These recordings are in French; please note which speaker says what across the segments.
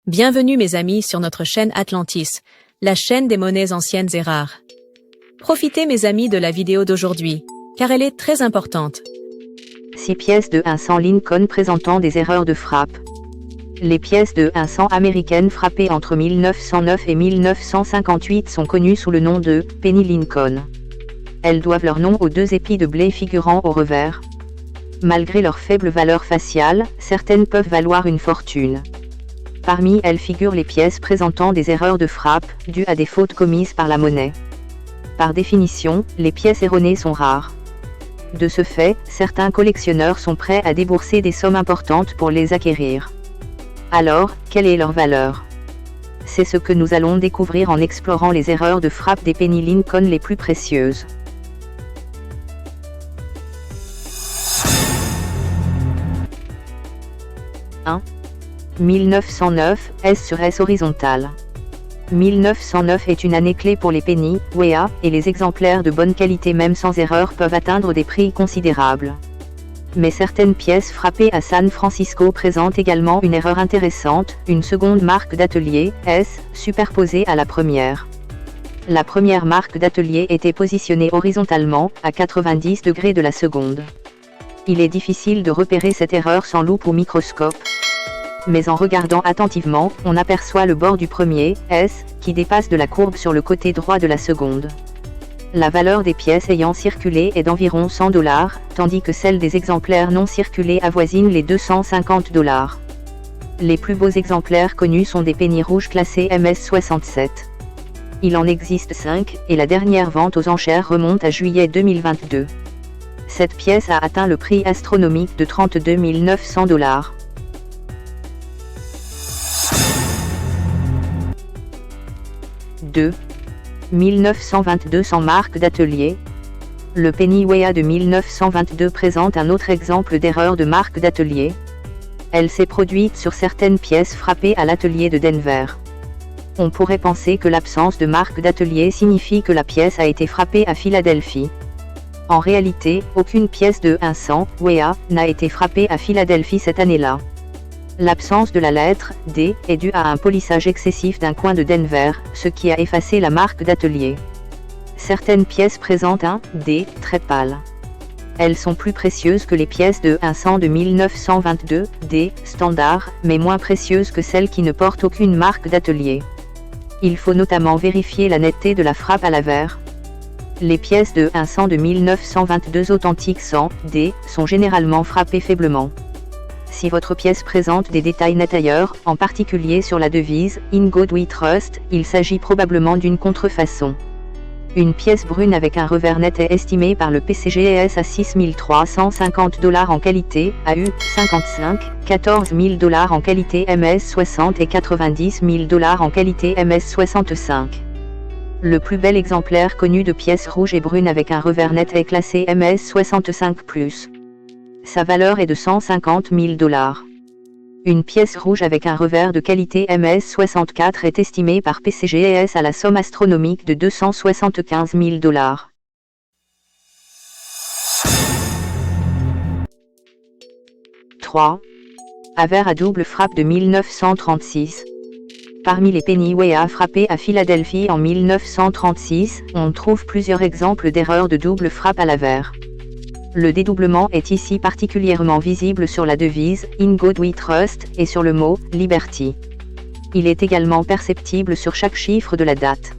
Speaker 1: Bienvenue mes amis sur notre chaîne Atlantis, la chaîne des monnaies anciennes et rares. Profitez mes amis de la vidéo d'aujourd'hui, car elle est très importante.
Speaker 2: 6 pièces de 100 Lincoln présentant des erreurs de frappe. Les pièces de 100 américaines frappées entre 1909 et 1958 sont connues sous le nom de « Penny Lincoln ». Elles doivent leur nom aux 2 épis de blé figurant au revers. Malgré leur faible valeur faciale, certaines peuvent valoir une fortune. Parmi elles figurent les pièces présentant des erreurs de frappe, dues à des fautes commises par la monnaie. Par définition, les pièces erronées sont rares. De ce fait, certains collectionneurs sont prêts à débourser des sommes importantes pour les acquérir. Alors, quelle est leur valeur? C'est ce que nous allons découvrir en explorant les erreurs de frappe des Penny Lincoln les plus précieuses. « 1. 1909, S sur S horizontale. 1909 est une année clé pour les penny, WEA, et les exemplaires de bonne qualité même sans erreur peuvent atteindre des prix considérables. Mais certaines pièces frappées à San Francisco présentent également une erreur intéressante, une seconde marque d'atelier, S, superposée à la première. La première marque d'atelier était positionnée horizontalement, à 90 degrés de la seconde. Il est difficile de repérer cette erreur sans loupe ou microscope. Mais en regardant attentivement, on aperçoit le bord du premier, S, qui dépasse de la courbe sur le côté droit de la seconde. La valeur des pièces ayant circulé est d'environ $100, tandis que celle des exemplaires non circulés avoisine les $250. Les plus beaux exemplaires connus sont des penny rouges classés MS67. Il en existe 5, et la dernière vente aux enchères remonte à juillet 2022. Cette pièce a atteint le prix astronomique de $32 900. 2. 1922 sans marque d'atelier. Le Penny WEA de 1922 présente un autre exemple d'erreur de marque d'atelier. Elle s'est produite sur certaines pièces frappées à l'atelier de Denver. On pourrait penser que l'absence de marque d'atelier signifie que la pièce a été frappée à Philadelphie. En réalité, aucune pièce de 100 WEA n'a été frappée à Philadelphie cette année-là. L'absence de la lettre D est due à un polissage excessif d'un coin de Denver, ce qui a effacé la marque d'atelier. Certaines pièces présentent un D très pâle. Elles sont plus précieuses que les pièces de 100 de 1922 D standard, mais moins précieuses que celles qui ne portent aucune marque d'atelier. Il faut notamment vérifier la netteté de la frappe à l'avers. Les pièces de 100 de 1922 authentiques 100 D sont généralement frappées faiblement. Si votre pièce présente des détails nets ailleurs, en particulier sur la devise « In God We Trust », il s'agit probablement d'une contrefaçon. Une pièce brune avec un revers net est estimée par le PCGS à $6 350 en qualité, AU, 55, $14 000 en qualité MS60 et $90 000 en qualité MS65. Le plus bel exemplaire connu de pièces rouges et brunes avec un revers net est classé MS65+. Sa valeur est de $150 000. Une pièce rouge avec un revers de qualité MS64 est estimée par PCGS à la somme astronomique de $275 000. 3. Avers à double frappe de 1936. Parmi les penny WEA frappés à Philadelphie en 1936, on trouve plusieurs exemples d'erreurs de double frappe à l'avers. Le dédoublement est ici particulièrement visible sur la devise « In God We Trust » et sur le mot « Liberty ». Il est également perceptible sur chaque chiffre de la date.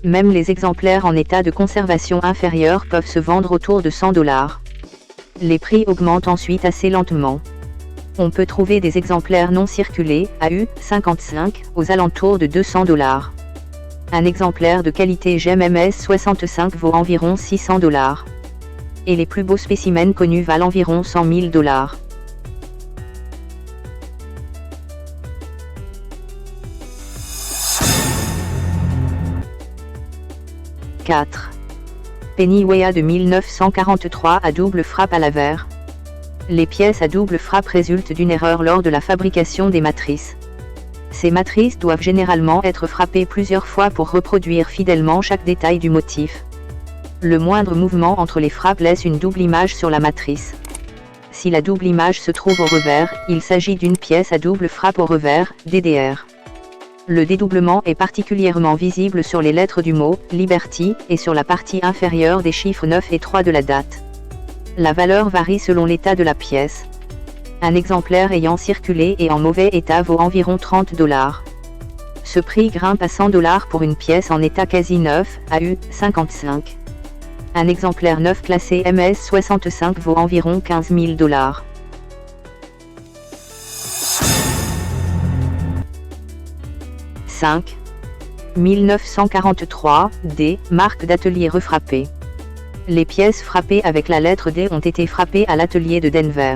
Speaker 2: Même les exemplaires en état de conservation inférieur peuvent se vendre autour de $100. Les prix augmentent ensuite assez lentement. On peut trouver des exemplaires non circulés, AU, 55, aux alentours de $200. Un exemplaire de qualité GEM MS65 vaut environ $600. Et les plus beaux spécimens connus valent environ $100 000. 4. Penny WEA de 1943 à double frappe à l'avers. Les pièces à double frappe résultent d'une erreur lors de la fabrication des matrices. Ces matrices doivent généralement être frappées plusieurs fois pour reproduire fidèlement chaque détail du motif. Le moindre mouvement entre les frappes laisse une double image sur la matrice. Si la double image se trouve au revers, il s'agit d'une pièce à double frappe au revers, DDR. Le dédoublement est particulièrement visible sur les lettres du mot « Liberty » et sur la partie inférieure des chiffres 9 et 3 de la date. La valeur varie selon l'état de la pièce. Un exemplaire ayant circulé et en mauvais état vaut environ 30 $. Ce prix grimpe à 100 $ pour une pièce en état quasi neuf, AU 55. Un exemplaire neuf classé MS65 vaut environ 15 000 $. « 5. 1943, D, marque d'atelier refrappée. Les pièces frappées avec la lettre D ont été frappées à l'atelier de Denver.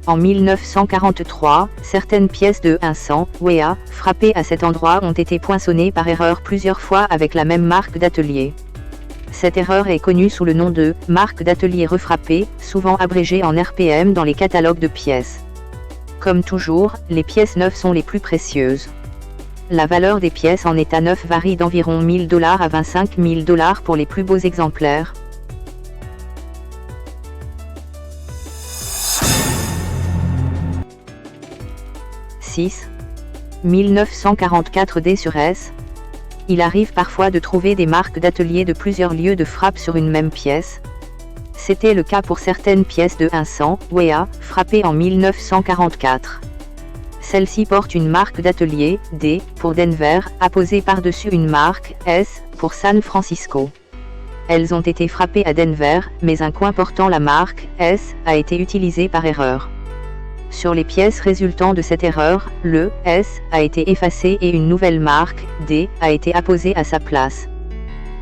Speaker 2: En 1943, certaines pièces de 100 WEA, frappées à cet endroit ont été poinçonnées par erreur plusieurs fois avec la même marque d'atelier. Cette erreur est connue sous le nom de « marque d'atelier refrappée », souvent abrégée en RPM dans les catalogues de pièces. Comme toujours, les pièces neuves sont les plus précieuses. La valeur des pièces en état neuf varie d'environ 1 000 $ à 25 000 $ pour les plus beaux exemplaires. « 6. 1944 D sur S. Il arrive parfois de trouver des marques d'atelier de plusieurs lieux de frappe sur une même pièce. C'était le cas pour certaines pièces de 100 WEA, frappées en 1944. Celle-ci porte une marque d'atelier, D, pour Denver, apposée par-dessus une marque, S, pour San Francisco. Elles ont été frappées à Denver, mais un coin portant la marque, S, a été utilisé par erreur. Sur les pièces résultant de cette erreur, le S a été effacé et une nouvelle marque, D, a été apposée à sa place.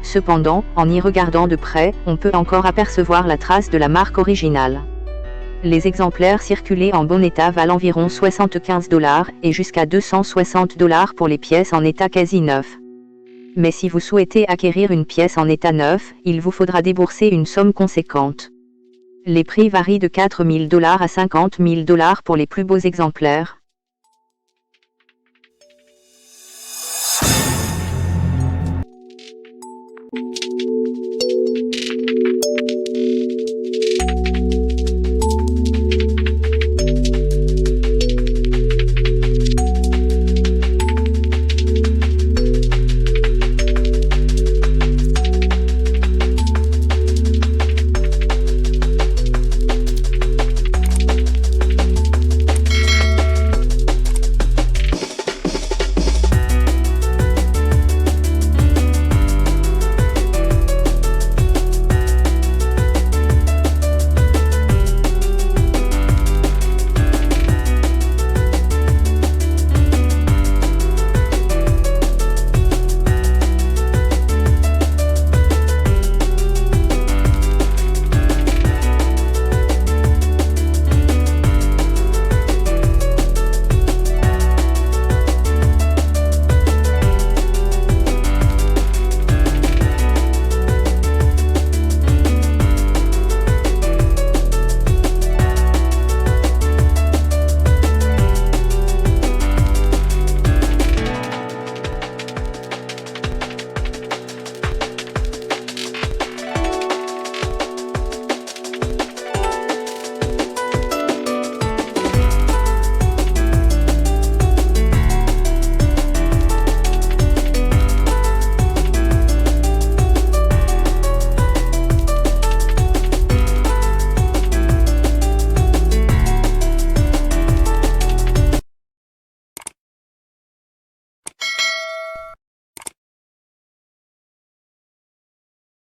Speaker 2: Cependant, en y regardant de près, on peut encore apercevoir la trace de la marque originale. Les exemplaires circulés en bon état valent environ 75 $ et jusqu'à 260 $ pour les pièces en état quasi neuf. Mais si vous souhaitez acquérir une pièce en état neuf, il vous faudra débourser une somme conséquente. Les prix varient de 4 000 $ à 50 000 $ pour les plus beaux exemplaires.